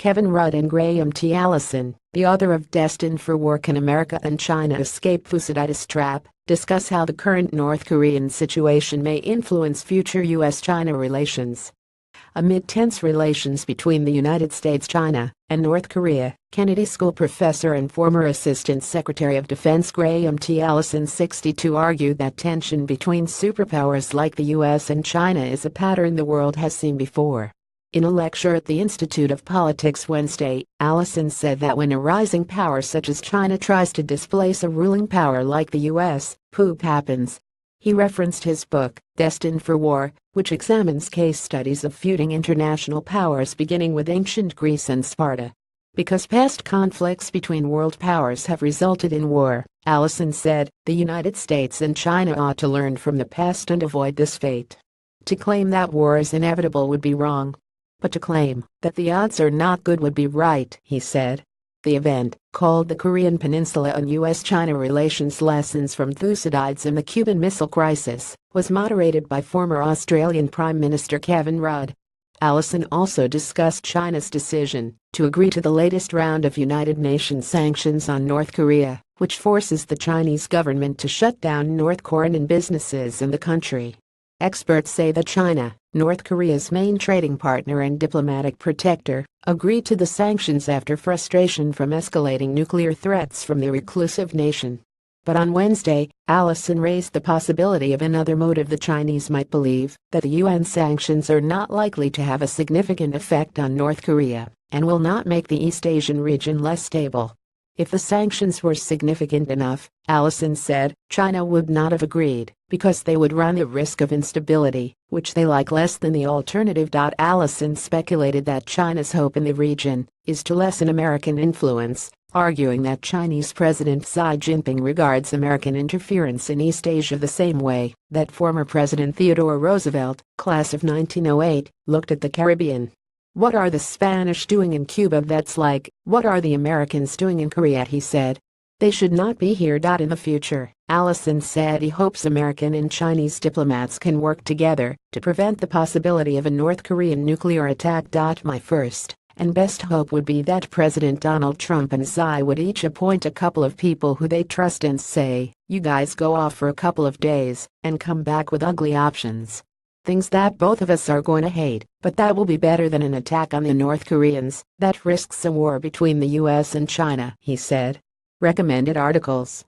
Kevin Rudd and Graham T. Allison, the author of Destined for War: Can America and China Escape Thucyd's Trap, discuss how the current North Korean situation may influence future U.S.-China relations. Amid tense relations between the United States, China, and North Korea, Kennedy School professor and former Assistant Secretary of Defense Graham T. Allison, 62, argued that tension between superpowers like the U.S. and China is a pattern the world has seen before. In a lecture at the Institute of Politics Wednesday, Allison said that when a rising power such as China tries to displace a ruling power like the U.S., poop happens. He referenced his book, Destined for War, which examines case studies of feuding international powers beginning with ancient Greece and Sparta. Because past conflicts between world powers have resulted in war, Allison said, the United States and China ought to learn from the past and avoid this fate. To claim that war is inevitable would be wrong. But to claim that the odds are not good would be right, he said. The event, called the Korean Peninsula and U.S.-China Relations Lessons from Thucydides and the Cuban Missile Crisis, was moderated by former Australian Prime Minister Kevin Rudd. Allison also discussed China's decision to agree to the latest round of United Nations sanctions on North Korea, which forces the Chinese government to shut down North Korean businesses in the country. Experts say that China, North Korea's main trading partner and diplomatic protector, agreed to the sanctions after frustration from escalating nuclear threats from the reclusive nation. But on Wednesday, Allison raised the possibility of another motive. The Chinese might believe that the UN sanctions are not likely to have a significant effect on North Korea and will not make the East Asian region less stable. If the sanctions were significant enough, Allison said, China would not have agreed, because they would run the risk of instability, which they like less than the alternative. Allison speculated that China's hope in the region is to lessen American influence, arguing that Chinese President Xi Jinping regards American interference in East Asia the same way that former President Theodore Roosevelt, class of 1908, looked at the Caribbean. What are the Spanish doing in Cuba that's like, what are the Americans doing in Korea, he said. They should not be here. In the future, Allison said he hopes American and Chinese diplomats can work together to prevent the possibility of a North Korean nuclear attack. My first and best hope would be that President Donald Trump and Xi would each appoint a couple of people who they trust and say, you guys go off for a couple of days and come back with ugly options. Things that both of us are going to hate, but that will be better than an attack on the North Koreans that risks a war between the U.S. and China, he said. Recommended articles.